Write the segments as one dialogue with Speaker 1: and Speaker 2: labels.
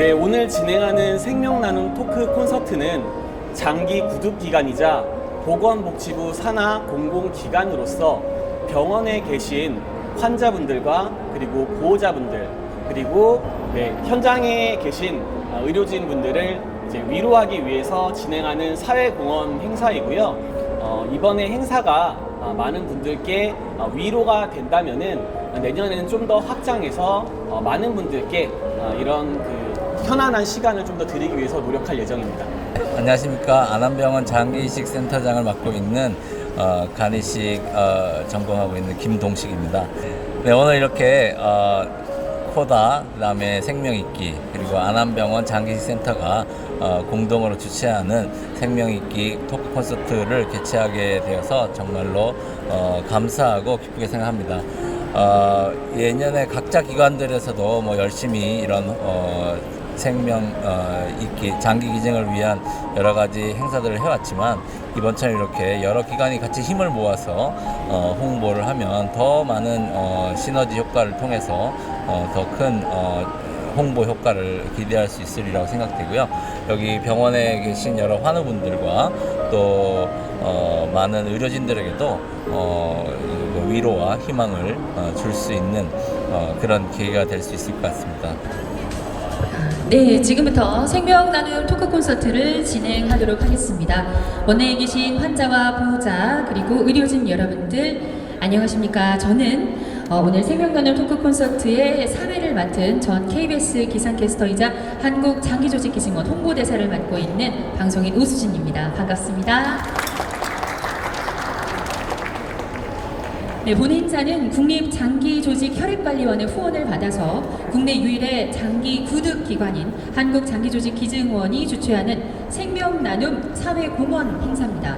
Speaker 1: 네, 오늘 진행하는 생명나눔 토크 콘서트는 장기 구독 기간이자 보건복지부 산하 공공기관으로서 병원에 계신 환자분들과 그리고 보호자분들 그리고 현장에 계신 의료진분들을 이제 위로하기 위해서 진행하는 사회공헌 행사이고요. 이번에 행사가 많은 분들께 위로가 된다면은 내년에는 좀 더 확장해서 많은 분들께 이런 편안한 시간을 좀 더 드리기 위해서 노력할 예정입니다.
Speaker 2: 안녕하십니까. 안암병원 장기이식 센터장을 맡고 있는 간이식 전공하고 있는 김동식입니다. 네, 오늘 이렇게 코다, 그다음에 생명잇기, 그리고 안암병원 장기이식 센터가 공동으로 주최하는 생명잇기 토크 콘서트를 개최하게 되어서 정말로 감사하고 기쁘게 생각합니다. 예년에 각자 기관들에서도 뭐 열심히 이런 생명잇기 장기 기증을 위한 여러 가지 행사들을 해왔지만 이번처럼 이렇게 여러 기관이 같이 힘을 모아서 홍보를 하면 더 많은 시너지 효과를 통해서 더 큰 홍보 효과를 기대할 수 있으리라고 생각되고요. 여기 병원에 계신 여러 환우분들과 또 많은 의료진들에게도 위로와 희망을 줄 수 있는 그런 계기가 될 수 있을 것 같습니다.
Speaker 3: 네, 지금부터 생명나눔 토크 콘서트를 진행하도록 하겠습니다. 원내에 계신 환자와 보호자 그리고 의료진 여러분들 안녕하십니까. 저는 오늘 생명나눔 토크 콘서트의 사회를 맡은 전 KBS 기상캐스터이자 한국장기조직기증원 홍보대사를 맡고 있는 방송인 오수진입니다. 반갑습니다. 네, 본 행사는 국립장기조직혈액관리원의 후원을 받아서 국내 유일의 장기 구득기관인 한국장기조직기증원이 주최하는 생명나눔 사회공헌 행사입니다.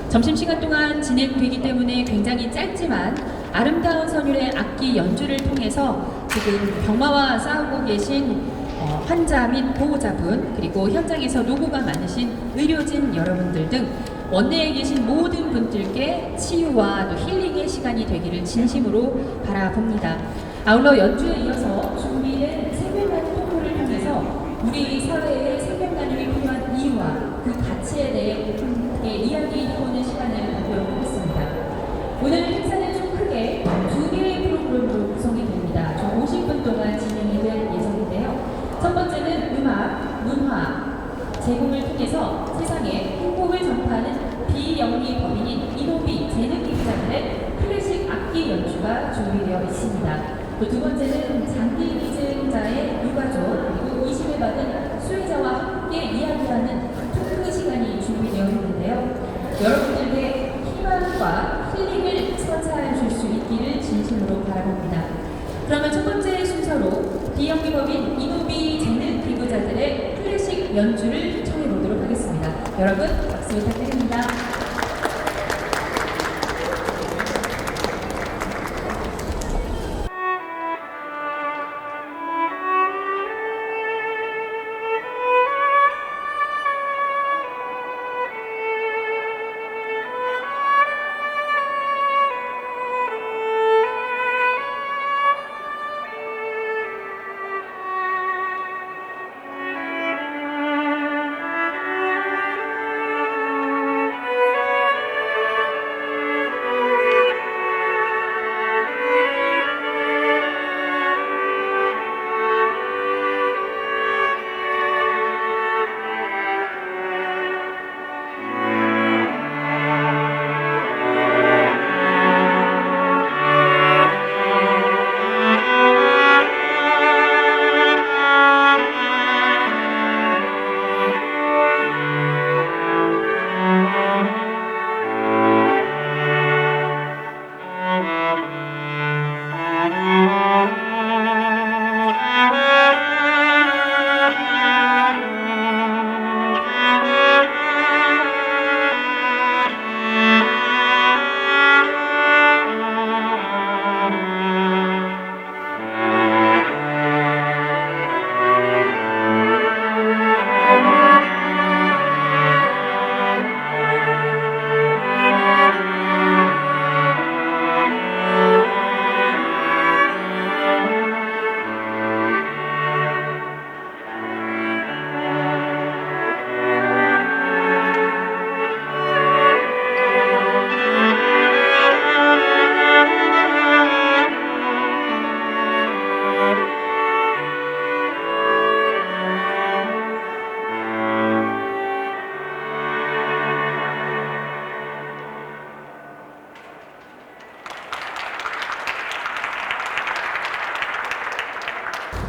Speaker 3: 점심시간 동안 진행되기 때문에 굉장히 짧지만 아름다운 선율의 악기 연주를 통해서 지금 병마와 싸우고 계신 환자 및 보호자분 그리고 현장에서 노고가 많으신 의료진 여러분들 등 원내에 계신 모든 분들께 치유와 또 힐링의 시간이 되기를 진심으로 바라봅니다. 아울러 연주에 이어서 준비된 생명나눔 토크를 통해서 우리 사회에 생명나눔이 필요한 이유와 그 가치에 대해 함께 이야기해보는 시간을 갖도록 하겠습니다. 오늘 행사는 좀 크게 두 개의 프로그램으로 구성이 됩니다. 총 50분 동안 진행이 될 예정인데요. 첫 번째는 음악, 문화 제공을 통해서 세상에 행복을 전파하는 비영리법인인 이노비 재능기부자들의 클래식 악기 연주가 준비되어 있습니다. 또 두 번째는 장기기증자의 유가족 그리고 의심을 받은 수혜자와 함께 이야기하는 토크 시간이 준비되어 있는데요. 여러분들께 희망과 힐링을 선사해 줄 수 있기를 진심으로 바라봅니다. 그러면 첫 번째 순서로 비영리법인 이노비 재능기부자들의 클래식 연주를 청해 보도록 하겠습니다. 여러분 박수 부탁드립니다.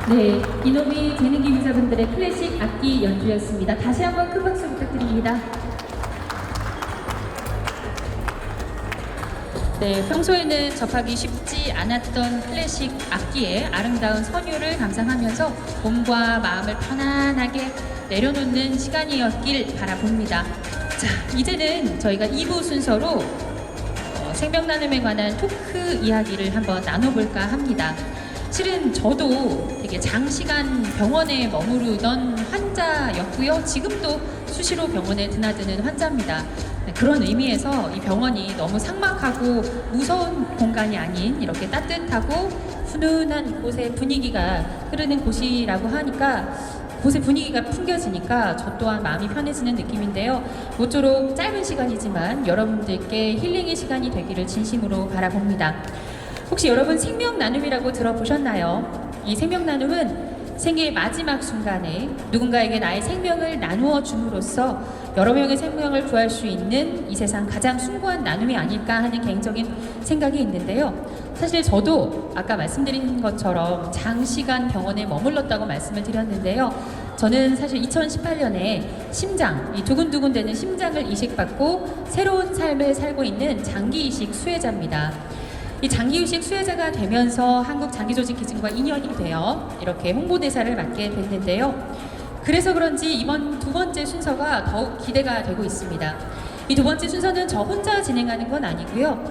Speaker 3: 네, 이노미 재능기술자분들의 클래식 악기 연주였습니다. 다시 한번 큰 박수 부탁드립니다. 네, 평소에는 접하기 쉽지 않았던 클래식 악기의 아름다운 선율을 감상하면서 몸과 마음을 편안하게 내려놓는 시간이었길 바라봅니다. 자, 이제는 저희가 2부 순서로 생명나눔에 관한 토크 이야기를 한번 나눠볼까 합니다. 실은 저도 되게 장시간 병원에 머무르던 환자였고요. 지금도 수시로 병원에 드나드는 환자입니다. 그런 의미에서 이 병원이 너무 삭막하고 무서운 공간이 아닌 이렇게 따뜻하고 훈훈한 곳의 분위기가 흐르는 곳이라고 하니까 곳의 분위기가 풍겨지니까 저 또한 마음이 편해지는 느낌인데요. 모쪼록 짧은 시간이지만 여러분들께 힐링의 시간이 되기를 진심으로 바라봅니다. 혹시 여러분 생명나눔이라고 들어보셨나요? 이 생명나눔은 생애의 마지막 순간에 누군가에게 나의 생명을 나누어 줌으로써 여러 명의 생명을 구할 수 있는 이 세상 가장 숭고한 나눔이 아닐까 하는 개인적인 생각이 있는데요. 사실 저도 아까 말씀드린 것처럼 장시간 병원에 머물렀다고 말씀을 드렸는데요. 저는 사실 2018년에 심장, 이 두근두근 되는 심장을 이식받고 새로운 삶을 살고 있는 장기 이식 수혜자입니다. 이 장기이식 수혜자가 되면서 한국장기조직기증과 인연이 되어 이렇게 홍보대사를 맡게 됐는데요. 그래서 그런지 이번 두 번째 순서가 더욱 기대가 되고 있습니다. 이 두 번째 순서는 저 혼자 진행하는 건 아니고요.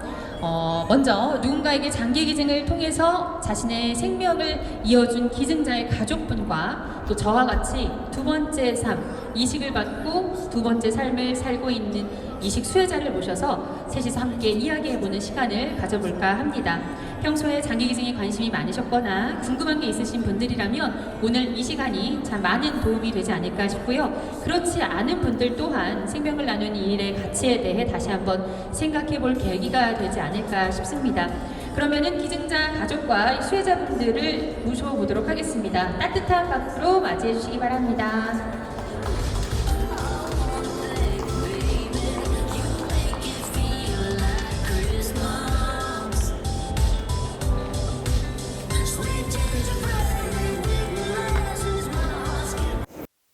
Speaker 3: 먼저 누군가에게 장기기증을 통해서 자신의 생명을 이어준 기증자의 가족분과 또 저와 같이 두 번째 삶, 이식을 받고 두 번째 삶을 살고 있는 이식 수혜자를 모셔서 셋이서 함께 이야기해보는 시간을 가져볼까 합니다. 평소에 장기기증에 관심이 많으셨거나 궁금한 게 있으신 분들이라면 오늘 이 시간이 참 많은 도움이 되지 않을까 싶고요. 그렇지 않은 분들 또한 생명을 나누는 이 일의 가치에 대해 다시 한번 생각해볼 계기가 되지 않을까 싶습니다. 그러면은 기증자 가족과 수혜자분들을 모셔보도록 하겠습니다. 따뜻한 박수로 맞이해 주시기 바랍니다.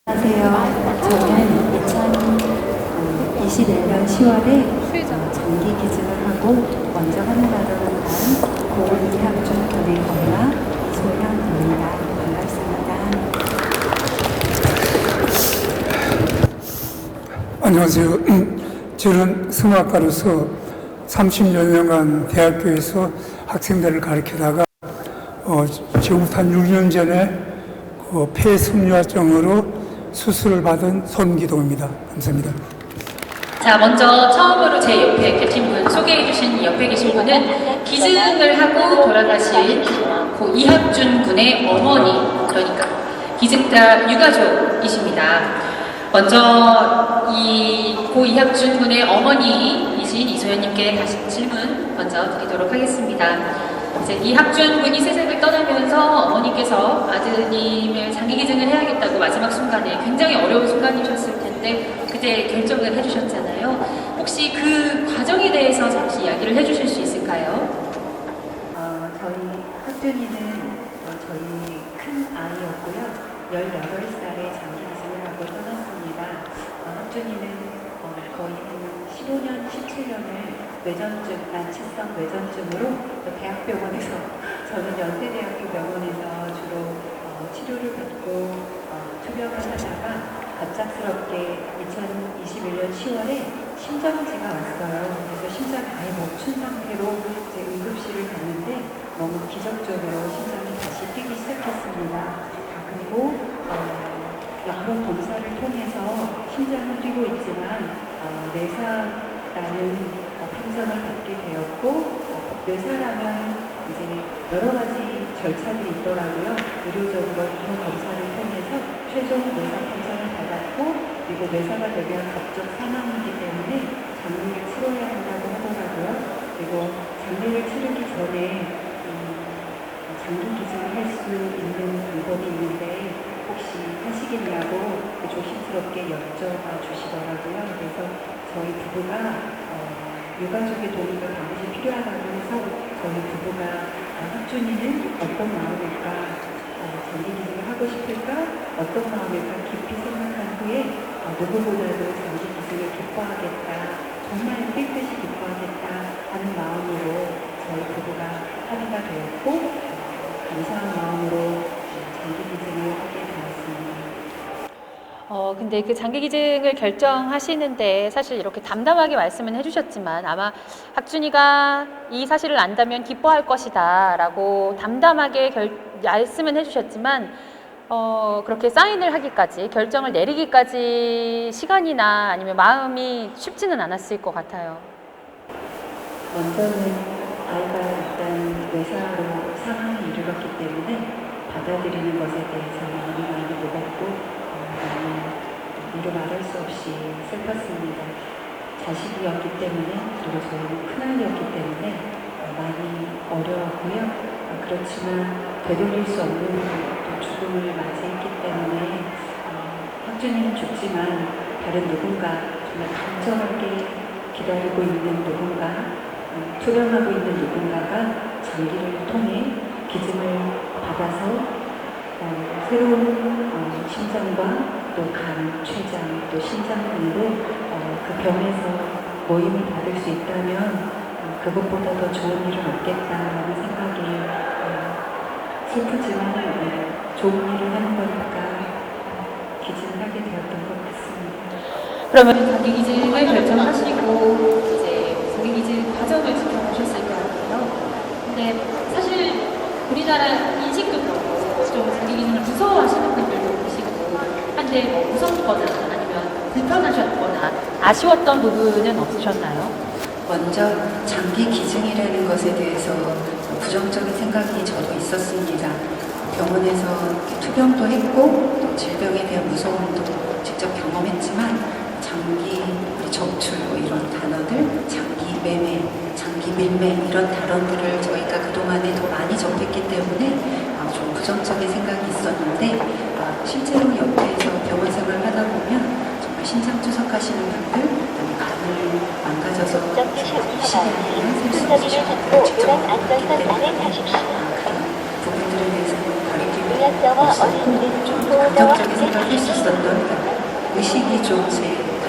Speaker 4: 안녕하세요. 저는 2021년 10월에 장기 기증을 하고 먼저 하늘나라로 간 고이학준 군의 엄마 이소현입니다. 반갑습니다.
Speaker 5: 안녕하세요. 저는 성악가로서 30여 년간 대학교에서 학생들을 가르치다가 지금부터 한 6년 전에 폐섬유화증으로 수술을 받은 손기동입니다. 감사합니다.
Speaker 3: 자, 먼저 처음으로 제 옆에 계신 분 소개해 주신 옆에 계신 분은 기증을 하고 돌아가신 고 이학준 군의 어머니, 그러니까 기증자 유가족이십니다. 먼저 이 고 이학준 군의 어머니이신 이소연님께 다시 질문 먼저 드리도록 하겠습니다. 이제 이학준 군이 세상을 떠나면서 어머니께서 아드님을 장기기증을 해야겠다고 마지막 순간에 굉장히 어려운 순간이셨을 텐데 그때 결정을 해주셨잖아요. 혹시 그 과정에 대해서 잠시 이야기를 해주실 수 있을까요?
Speaker 4: 저희 학준이는 저희 큰 아이였고요. 18살에 장기 기증을 하고 떠났습니다. 학준이는 거의 한 15년, 17년을 난치성 뇌전증으로 대학병원에서 저는 연세대학교 병원에서 주로 치료를 받고 투병을 하다가 갑작스럽게 2021년 10월에 심정지가 왔어요. 그래서 심장이 아예 멈춘 상태로 이제 응급실을 갔는데 너무 기적적으로 심장이 다시 뛰기 시작했습니다. 그리고 여러 검사를 통해서 심장은 뛰고 있지만 뇌사라는 판정을 받게 되었고 뇌사라면 이제 여러 가지 절차들이 있더라고요. 의료적으로 여러 검사를 통해서 최종 뇌사 판정을 받았고 그리고 뇌사가 되면 법적 사망이기 때문에 장기를 치러야 한다고 하더라고요. 그리고 장기를 치르기 전에 장기 기증을 할 수 있는 방법이 있는데 혹시 하시겠냐고 조심스럽게 여쭤봐 주시더라고요. 그래서 저희 부부가 유가족의 도움이 반드시 필요하다고 해서 저희 부부가 학준이는 어떤 마음일까 장기기증을 하고 싶을까? 어떤 마음일까? 깊이 생각한 후에 누구보다도 장기기증을 기뻐하겠다. 정말 깨끗이 기뻐하겠다 하는 마음으로 저희 부부가 합의가 되었고 감사한 마음으로 장기기증을 하게 되었습니다.
Speaker 6: 근데 그 장기기증을 결정하시는데 사실 이렇게 담담하게 말씀은 해주셨지만 아마 학준이가 이 사실을 안다면 기뻐할 것이다 라고 담담하게 말씀은 해주셨지만 그렇게 사인을 하기까지 결정을 내리기까지 시간이나 아니면 마음이 쉽지는 않았을 것 같아요.
Speaker 4: 먼저는 아이가 일단 외사로 상황이 이르렀기 때문에 받아들이는 것에 대해서 마음이 많이 무겁고 이루 말할 수 없이 슬펐습니다. 자식이었기 때문에 그리고 저희는 큰아이였기 때문에 많이 어려웠고요. 그렇지만 되돌릴 수 없는 또 죽음을 맞이했기 때문에 학준이는 죽지만 다른 누군가 정말 간절하게 기다리고 있는 누군가 투병하고 있는 누군가가 장기를 통해 기증을 받아서 새로운 심장과 또 간, 췌장, 또 심장 등으로 그 병에서 모임을 받을 수 있다면 그것보다 더 좋은 일은 없겠다라는 생각이 슬프지만 좋은 일을 하는 거니까 기증을 하게 되었던 것 같습니다.
Speaker 3: 그러면 장기기증을 결정하시고 이제 장기기증 과정을 지켜보셨을 것 같아요. 근데 사실 우리나라 인식도 그렇고 좀 장기기증을 무서워하시는 분들도 계시고 한데 뭐 무섭거나 아니면 불편하셨거나 아쉬웠던 부분은 없으셨나요?
Speaker 7: 먼저 장기 기증이라는 것에 대해서 부정적인 생각이 저도 있었습니다. 병원에서 투병도 했고 또 질병에 대한 무서움도 직접 경험했지만 장기 적출 이런 단어들, 장기 매매, 장기 밀매 이런 단어들을 저희가 그동안에 더 많이 접했기 때문에 좀 부정적인 생각이 있었는데 실제로 옆에서 병원 생활을 하다 보면 정말 심장 투석하시는 분들, 그다음에 간을 망가져서 시간이나 셀수 직접 겪었기 때문에 그런 부분들에 대해서는 거리낌이 있었고 좀 긍정적인 생각을 할 수 있었던 의식이 좀 제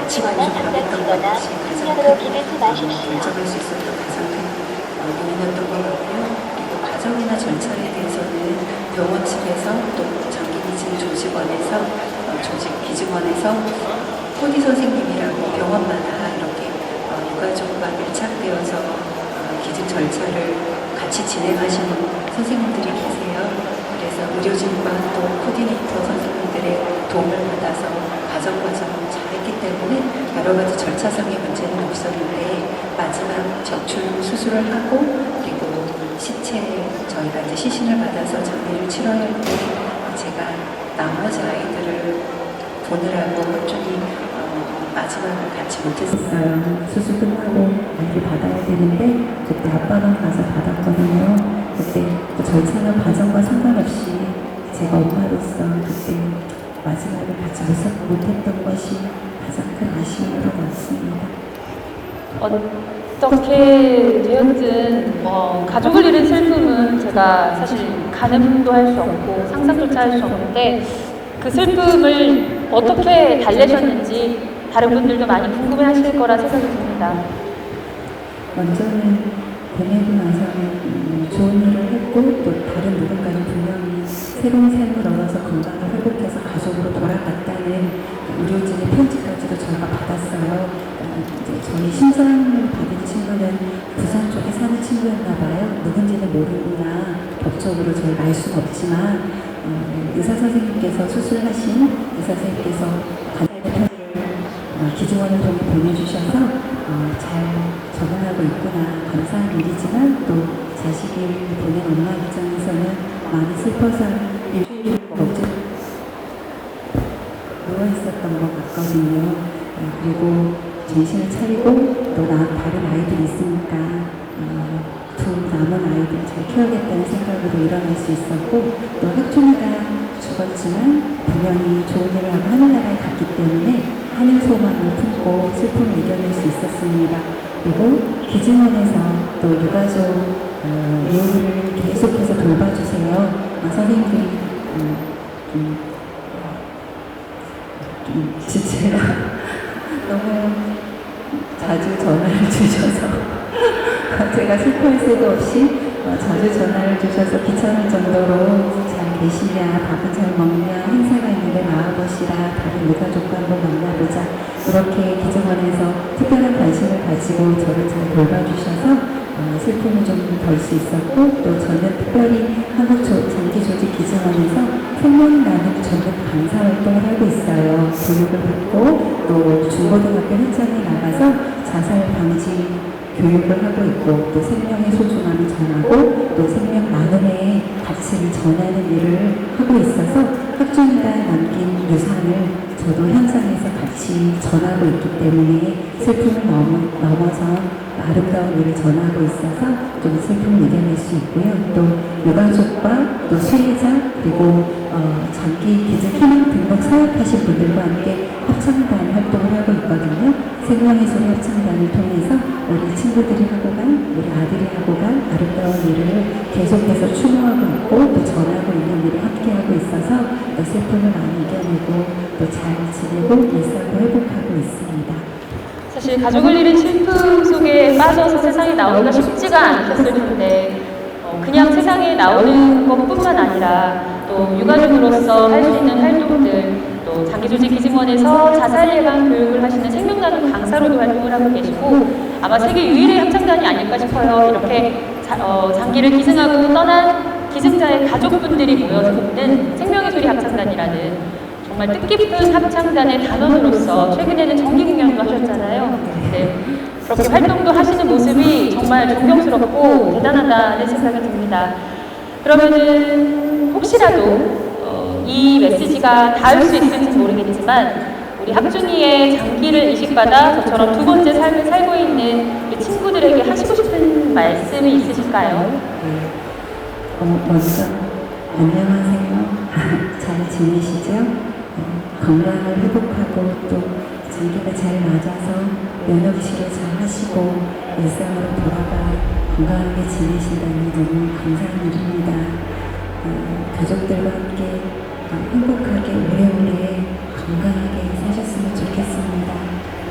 Speaker 7: 가치관이 좀 변했던 것이 가장 큰 결정할 수 있었던 가장 큰 요인이었던 것 같고요. 그리고 과정이나 절차에 대해서는 병원 측에서 또 장기기증 조직원에서 조직기증원에서 코디 선생님이라고 병원마다 이렇게 유가족과 밀착되어서 기증 절차를 같이 진행하시는 선생님들이 계세요. 그래서 의료진과 또 코디네이터 선생님들의 도움을 받아서 과정을 잘했기 때문에 여러 가지 절차상의 문제는 없었는데 마지막 적출 수술을 하고 그리고 시체 저희가 이제 시신을 받아서 장례를 치러야 할 때 제가 나머지 아이들을 보느라고 학준이 마지막을 같이 못했었어요. 수술 끝나고 아이를 받아야 되는데 그때 아빠랑 가서 받았거든요. 그때 그 절차나 과정과 상관없이 제가 엄마로서 그때 마지막을 같이 못했던 것이 가장 큰 아쉬움으로 남습니다.
Speaker 6: 어떻게 되었든 가족을 잃은 슬픔은 제가 사실 가늠도 할 수 없고 상상조차 할 수 없는데 그 슬픔을 어떻게 달래셨는지 다른 분들도 많이 궁금해하실 거라 생각이 듭니다.
Speaker 7: 먼저는 보내고 나서는 좋은 일을 했고 또 다른 누군가는 분명히 새로운 삶을 얻어서 건강을 회복해서 가족으로 돌아갔다는 의료진의 편지까지도 저희가 받았어요. 이제 저희 심장을 받은 친구는 부산 쪽에 사는 친구였나 봐요. 누군지는 모르구나. 법적으로 저희가 알 수는 없지만 의사 선생님께서 수술하신 의사 선생님께서 간편지를 기증원을 통해 보내주셔서 잘 적응하고 있구나. 감사한 일이지만 또 자식을 보낸 엄마 입장에서는 많이 슬퍼서 일주일 어제 누워 있었던 것 같거든요. 그리고 정신을 차리고 또 다른 아이들이 있으니까 두 남은 아이들 잘 키워야겠다는 생각으로 일어날 수 있었고 또 학준이가 죽었지만 분명히 좋은 일을 하고 하늘나라에 갔기 때문에 하늘 소망을 품고 슬픔을 이겨낼 수 있었습니다. 그리고 기증원에서 또 유가족 예우를 계속해서 돌봐주세요. 선생님들이 진짜 너무 자주 전화를 주셔서 제가 슬퍼할 새도 없이 자주 전화를 주셔서 귀찮을 정도로 잘 계시냐, 밥은 잘 먹냐, 행사가 있는데 나와보시라, 다른 유가족과 한번 만나보자, 이렇게 기증원에서 특별한 관심을 가지고 저를 잘 돌봐주셔서 슬픔을 좀 덜 수 있었고, 또 저는 특별히 한국장기조직기증원에서 생명 나눔 전문 강사 활동을 하고 있어요. 교육을 받고 또 중고등학교 현장에 나가서 자살 방지 교육을 하고 있고, 또 생명의 소중함을 전하고 또 생명 나눔의 가치를 전하는 일을 하고 있어서 학준이가 남긴 유산을 저도 현장에서 같이 전하고 있기 때문에 슬픔을 넘어서 아름다운 일을 전하고 있어서 좀 슬픔을 이겨낼 수 있고요. 또 유가족과 또 수혜자 그리고 장기 기증 희망 등록 사역하신 분들과 함께 합창단 활동을 하고 있거든요. 생명의 소리 합창단을 통해서 우리 친구들이 하고 간, 우리 아들이 하고 간 아름다운 일을 계속해서 추모하고 있고 또 전하고 있는 일을 함께하고 있어서 또 슬픔을 많이 이겨내고 또 잘 지내고 일상도 회복하고 있습니다.
Speaker 6: 사실 가족을 잃은 슬픔 속에 빠져서 세상에 나오기가 쉽지가 않으셨을 텐데 그냥 세상에 나오는 것뿐만 아니라 또 유가족으로서 할 수 있는 활동들, 또 장기조직기증원에서 자살 예방 교육을 하시는 생명나눔 강사로도 활동을 하고 계시고 아마 세계 유일의 합창단이 아닐까 싶어요. 이렇게 장기를 기증하고 떠난 기증자의 가족분들이 모여서 있는 생명의 소리 합창단이라는 정말 뜻깊은 합창단의 단원으로서 최근에는 정기 공연도 하셨잖아요. 네. 그렇게 활동도 하시는 모습이 정말 존경스럽고 대단하다는 생각이 듭니다. 그러면은 혹시라도 이 메시지가 닿을 수 있을지 모르겠지만 우리 학준이의 장기를 이식받아 저처럼 두 번째 삶을 살고 있는 우리 친구들에게 하시고 싶은 말씀이 있으실까요?
Speaker 7: 먼저 안녕하세요. 잘 지내시죠? 건강을 회복하고 또 장기가 잘 맞아서 면역치료 잘 하시고 일상으로 돌아가 건강하게 지내신다니 너무 감사한 일입니다. 가족들과 함께 행복하게 오래오래 건강하게 사셨으면 좋겠습니다.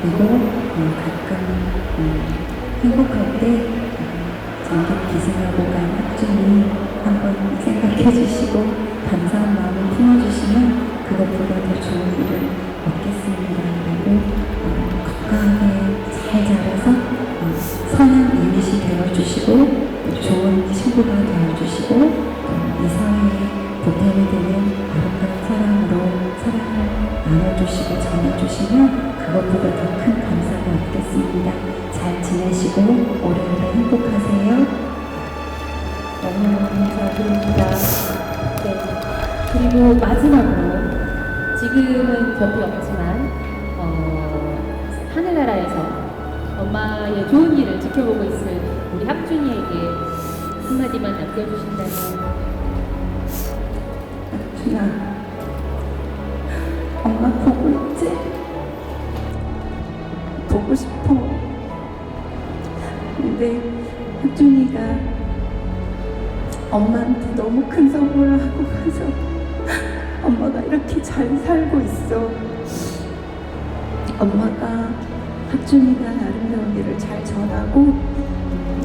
Speaker 7: 그리고 가끔 행복할 때 장기 기증하고 간 학준이 한번 생각해 주시고 감사한 마음을 품어주시면 그것보다 더 좋은 일을 얻겠습니다. 그리고 건강하게 잘 자라서 선한 이웃이 되어주시고 좋은 친구가 되어주시고 이 사회에 보탬이 되는 아름다운 사랑으로 사랑을 나눠주시고 전해주시면 그것보다 더 큰 감사가 없겠습니다. 잘 지내시고 오래오래 행복하세요.
Speaker 3: 너무 감사드립니다. 네. 그리고 마지막으로 지금은 곁에 없지만 하늘나라에서 엄마의 좋은 일을 지켜보고 있을 우리 학준이에게 한마디만 남겨주신다면.
Speaker 7: 학준아, 엄마 보고 있지? 보고 싶어. 근데 학준이가 엄마한테 너무 큰 선물을 하고 가서 엄마가 이렇게 잘 살고 있어. 엄마가 학준이가 아름다운 일을 잘 전하고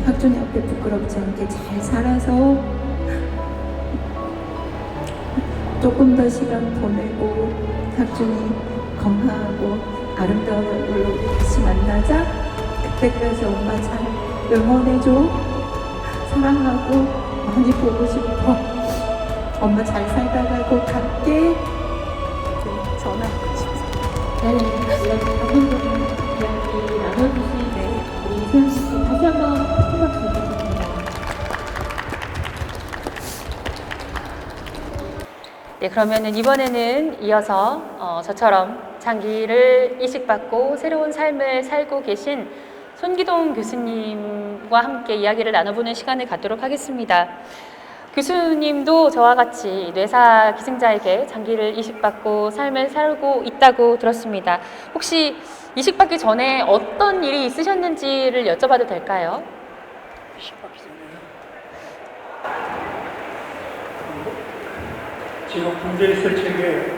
Speaker 7: 학준이 앞에 부끄럽지 않게 잘 살아서 조금 더 시간 보내고 학준이 건강하고 아름다운 얼굴로 다시 만나자. 그때까지 엄마 잘 응원해줘. 사랑하고 많이 보고 싶어. 엄마 잘 살다 가고 갈게. 네, 전화하고 싶어.
Speaker 3: 네, 이렇게 감동적인 이야기 나눠주신 우리 이소연 씨께 다시 한번 큰 박수 부탁드립니다.
Speaker 6: 네, 그러면은 이번에는 이어서 저처럼 장기를 이식받고 새로운 삶을 살고 계신 손기동 교수님과 함께 이야기를 나눠보는 시간을 갖도록 하겠습니다. 교수님도 저와 같이 뇌사 기증자에게 장기를 이식받고 삶을 살고 있다고 들었습니다. 혹시 이식받기 전에 어떤 일이 있으셨는지를 여쭤봐도 될까요?
Speaker 5: 이식받기 전에 제가 군대에 있을 적에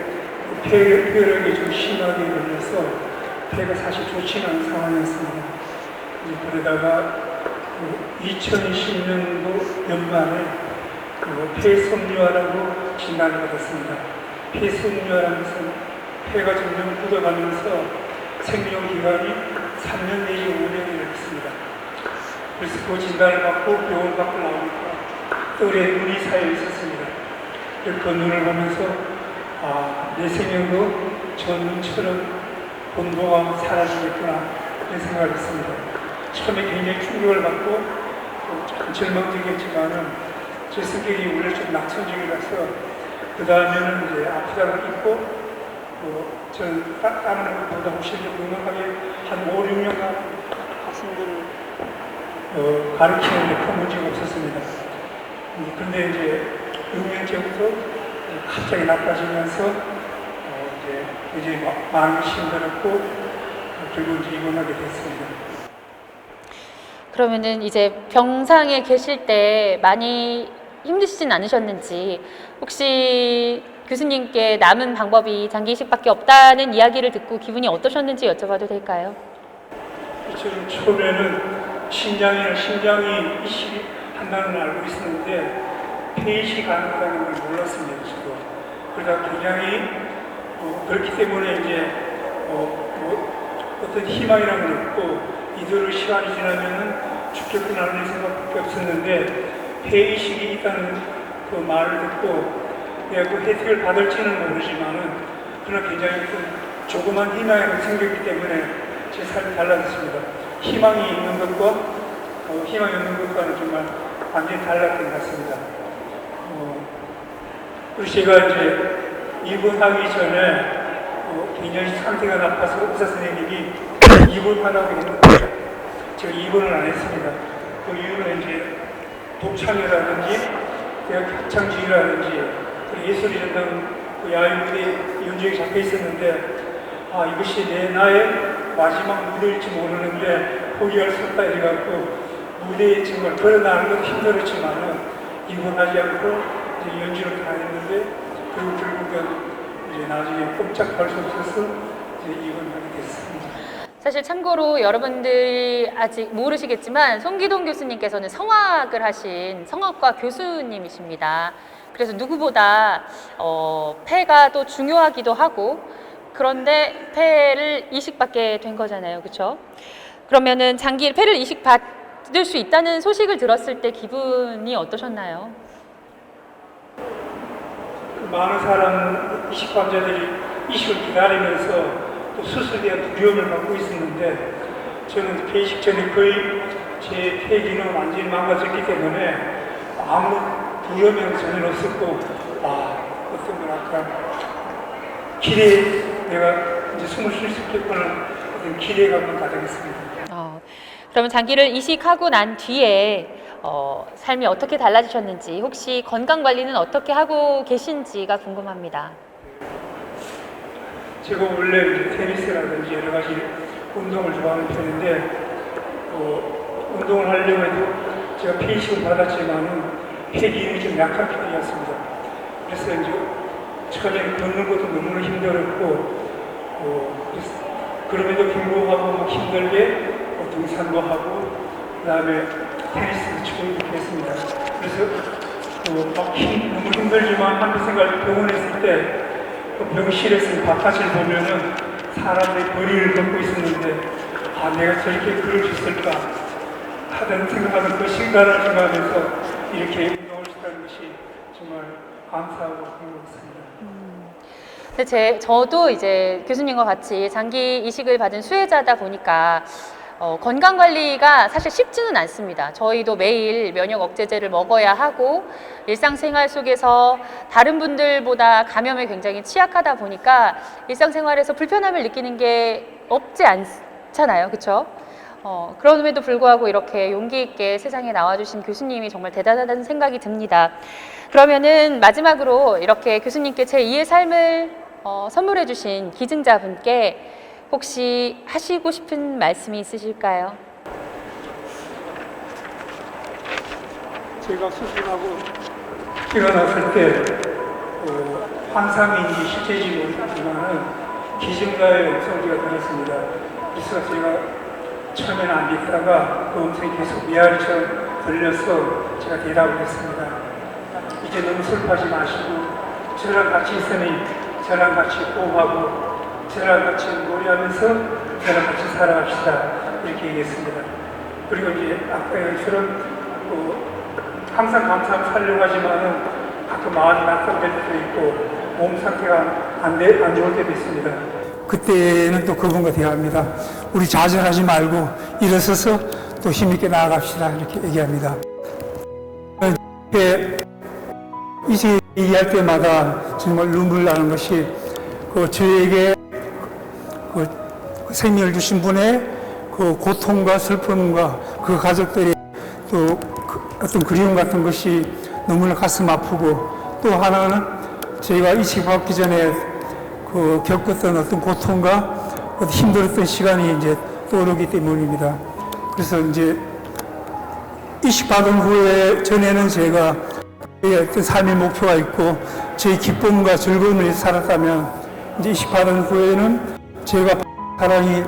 Speaker 5: 폐혈액이 좀 심하게 걸려서 폐가 사실 좋지는 않은 상황이었습니다. 그러다가 2010년도 연말에 폐섬유화라고 진단을 받았습니다. 폐섬유화라는 것은 폐가 점점 굳어가면서 생명기간이 3년 내지 5년이 됐습니다. 그래서 그 진단을 받고 병원 밖을 나오니까 뜰에 눈이 쌓여 있었습니다. 그 눈을 보면서 내 생명도 저 눈처럼 본보가 사라지겠구나 이런 생각을 했습니다. 처음에 굉장히 충격을 받고 조금 절망적이었지만은 제 성격이 원래 좀 낙천적이라서 그 다음에는 이제 아프다고 잊고 저는 다른 것보다 훨씬 더 건강하게 한 5, 6년간 학생들을 가르치는데 큰 문제가 없었습니다. 그런데 이제 6년째부터 갑자기 나빠지면서 이제 마음이 힘들었고 결국 이제 입원하게 됐습니다.
Speaker 6: 그러면은 이제 병상에 계실 때 많이 힘드시진 않으셨는지 혹시 교수님께 남은 방법이 장기 이식밖에 없다는 이야기를 듣고 기분이 어떠셨는지 여쭤봐도 될까요?
Speaker 5: 저는 처음에는 심장이 이식이 한다는 걸 알고 있었는데 폐이식이 가능하다는 걸 몰랐습니다. 저도. 그러다 굉장히 그렇기 때문에 이제 어떤 희망이라는 게 없고 이대로 시간이 지나면은 죽겠구나 하는 생각밖에 없었는데 폐이식이 있다는 그 말을 듣고 내가 그 혜택을 받을지는 모르지만은 그러나 굉장히 조그만 희망이 생겼기 때문에 제 삶이 달라졌습니다. 희망이 있는 것과 희망이 없는 것과는 정말 완전히 달랐던 것 같습니다. 그리고 제가 이제 입원하기 전에 굉장히 상태가 나빠서 의사 선생님이 입원하라고 했는데 제가 입원을 안 했습니다. 그 이유는 이제 독창이라든지 대학 학창지휘라든지 예술이라는 그 야외무대 연주에 잡혀 있었는데 이것이 나의 마지막 무대일지 모르는데 포기할 수 없다 이래갖고 무대에 정말 걸어나가는 것도 힘들었지만은 입원하지 않고 이제 연주를 다 했는데 그리고 결국은 이제 나중에 꼼짝할 수 없어서 이제 입원하게 됐습니다.
Speaker 6: 사실 참고로 여러분들이 아직 모르시겠지만 송기동 교수님께서는 성악을 하신 성악과 교수님이십니다. 그래서 누구보다 폐가 또 중요하기도 하고 그런데 폐를 이식받게 된 거잖아요. 그렇죠? 그러면은 장기 폐를 이식받을 수 있다는 소식을 들었을 때 기분이 어떠셨나요?
Speaker 5: 많은 사람 이식 환자들이 이식을 기다리면서 또 수술에 대한 두려움을 갖고 있었는데 저는 폐이식 전에 거의 제 폐 기능은 완전히 망가졌기 때문에 아무 두려움은 전혀 없었고 어떤 뭐랄까 기대에 내가 이제 숨을 쉴 수 있겠구나 어떤 기대감을 가져겠습니다.
Speaker 6: 그러면 장기를 이식하고 난 뒤에 삶이 어떻게 달라지셨는지 혹시 건강관리는 어떻게 하고 계신지가 궁금합니다.
Speaker 5: 제가 원래 이제 테니스라든지 여러 가지 운동을 좋아하는 편인데 운동을 하려고 해도 제가 폐이식을 받았지만은 폐 기능이 좀 약한 편이었습니다. 그래서 이제 처음에 걷는 것도 너무나 힘들었고 그럼에도 불구하고 막 힘들게 등산도 하고 그다음에 테니스도 치고 이렇게 했습니다. 그래서 막 너무 힘들지만 한편 생각 병원에 있을 때 병실에서 바깥을 보면은 사람들이 거리를 걷고 있었는데 내가 저렇게 걸을 수 있을까 하던 생각하는 그 시간을 생각하면서 이렇게 운동을 시작하는 것이 정말 감사하고 행복했습니다.
Speaker 6: 근데 저도 이제 교수님과 같이 장기 이식을 받은 수혜자다 보니까 건강 관리가 사실 쉽지는 않습니다. 저희도 매일 면역 억제제를 먹어야 하고 일상생활 속에서 다른 분들보다 감염에 굉장히 취약하다 보니까 일상생활에서 불편함을 느끼는 게 없지 않잖아요. 그렇죠? 그럼에도 불구하고 이렇게 용기 있게 세상에 나와주신 교수님이 정말 대단하다는 생각이 듭니다. 그러면은 마지막으로 이렇게 교수님께 제2의 삶을 선물해 주신 기증자분께 혹시 하시고 싶은 말씀이 있으실까요?
Speaker 5: 제가 수술하고 일어났을 때 환상인지 실제인지 모르겠지만 기증자의 음성지가 들었습니다. 그래서 제가 처음에는 안 믿다가 그 음성이 계속 미아리처럼 들려서 제가 대답을 했습니다. 이제 너무 슬퍼하지 마시고 저랑 같이 있으니 저랑 같이 호흡하고 저랑 같이 노래하면서 저랑 같이 살아갑시다 이렇게 얘기했습니다. 그리고 이제 아까 얘기처럼 항상 감사하고 살려고 하지만은 가끔 마음이 낙상될 때도 있고 몸 상태가 안 좋을 때도 있습니다. 그때는 또 그분과 대화합니다. 우리 좌절하지 말고 일어서서 또 힘있게 나아갑시다 이렇게 얘기합니다. 이제 얘기할 때마다 정말 눈물 나는 것이 저에게 그 생명을 주신 분의 그 고통과 슬픔과 그 가족들의 또 어떤 그리움 같은 것이 너무나 가슴 아프고 또 하나는 저희가 이식받기 전에 겪었던 어떤 고통과 힘들었던 시간이 이제 떠오르기 때문입니다. 그래서 이제 이식받은 후에 전에는 제가 어떤 삶의 목표가 있고 제 기쁨과 즐거움을 위해서 살았다면 이제 이식받은 후에는 제가 사랑이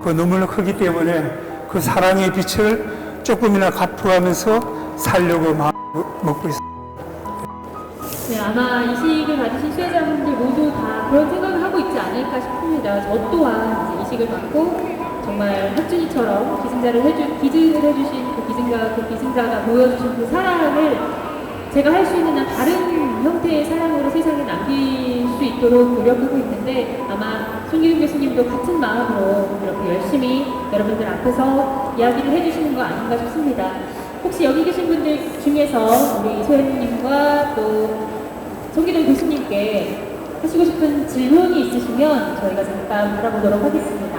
Speaker 5: 너무나 크기 때문에 그 사랑의 빛을 조금이나 갚아가면서 살려고 먹고 있습니다.
Speaker 8: 네, 아마 이식을 받으신 수혜자분들 모두 다 그런 생각을 하고 있지 않을까 싶습니다. 저 또한 이제 이식을 받고 정말 학준이처럼 기증을 해주신 그 기증자가 보여주신 그 사랑을 제가 할 수 있는 한 다른 형태의 사랑으로 세상에 남길 수 있도록 노력하고 있는데 아마 손기훈 교수님도 같은 마음으로 이렇게 열심히 여러분들 앞에서 이야기를 해주시는 거 아닌가 싶습니다. 혹시 여기 계신 분들 중에서 우리 소연님과 또 손기훈 교수님께 하시고 싶은 질문이 있으시면 저희가 잠깐 알아보도록 하겠습니다.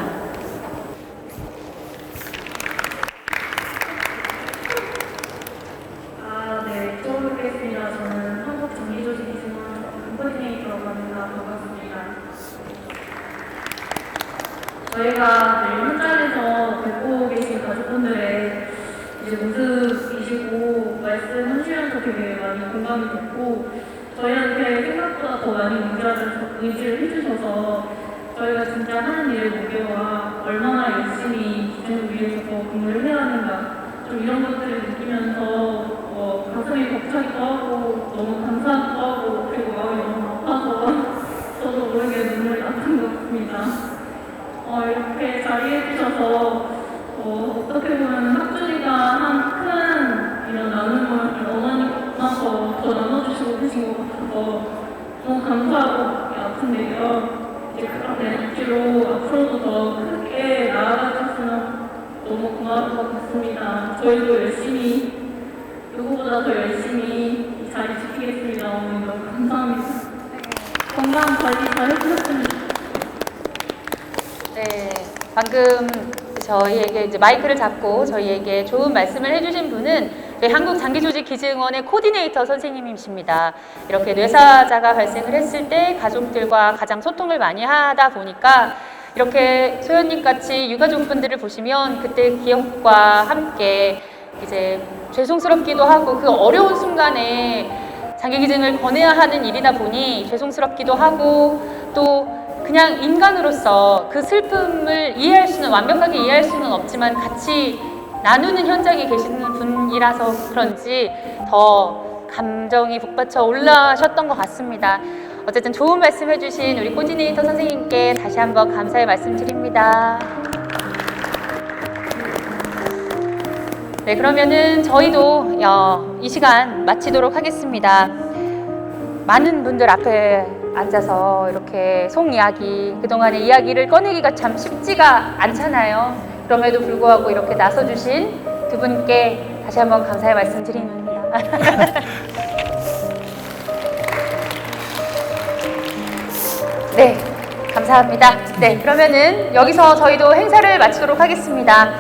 Speaker 9: 네, 처음 뵙겠습니다. 저는 한국장기조직기증원 코디네이터라고 합니다. 반갑습니다. 저희가 늘 현장에서 뵙고 계신 가족분들의 이제 모습이시고 말씀하시면서 되게 많이 공감이 됐고 저희한테 생각보다 더 많이 의지를 해주셔서 저희가 진짜 하는 일의 목표와 얼마나 열심히 기증을 위해서 더 근무를 해야 하는가 좀 이런 것들을 느끼면서 가슴이 벅차기도 하고 너무 감사하기도 하고 그리고 마음이 너무 아파서 저도 모르게 눈물이 났던 것 같습니다. 이렇게 자리해 주셔서 어떻게 보면 학준이가 한 큰 이런 나눔을 어머니 나서 더 나눠주시고 계신 것 같아서 너무 감사하고 아픈데요. 이제 그런 앞으로 앞으로도 더 크게 나아가셨으면 너무 고마울 것 같습니다. 저희도 열심히 누구보다 더 열심히 이 자리 지키겠습니다. 오늘 너무 감사합니다. 건강 관리 잘 해주셨으면
Speaker 6: 네, 방금 저희에게 이제 마이크를 잡고 저희에게 좋은 말씀을 해주신 분은 저희 한국장기조직기증원의 코디네이터 선생님이십니다. 이렇게 뇌사자가 발생을 했을 때 가족들과 가장 소통을 많이 하다 보니까 이렇게 소연님 같이 유가족분들을 보시면 그때 기억과 함께 이제 죄송스럽기도 하고 그 어려운 순간에 장기기증을 권해야 하는 일이다 보니 죄송스럽기도 하고 또 그냥 인간으로서 그 슬픔을 완벽하게 이해할 수는 없지만 같이 나누는 현장에 계시는 분이라서 그런지 더 감정이 북받쳐 올라셨던 것 같습니다. 어쨌든 좋은 말씀 해주신 우리 코디네이터 선생님께 다시 한번 감사의 말씀드립니다. 네, 그러면은 저희도 이 시간 마치도록 하겠습니다. 많은 분들 앞에 앉아서 이렇게 속 이야기, 그동안의 이야기를 꺼내기가 참 쉽지가 않잖아요. 그럼에도 불구하고 이렇게 나서주신 두 분께 다시 한번 감사의 말씀드립니다. 네, 감사합니다. 네, 그러면은 여기서 저희도 행사를 마치도록 하겠습니다.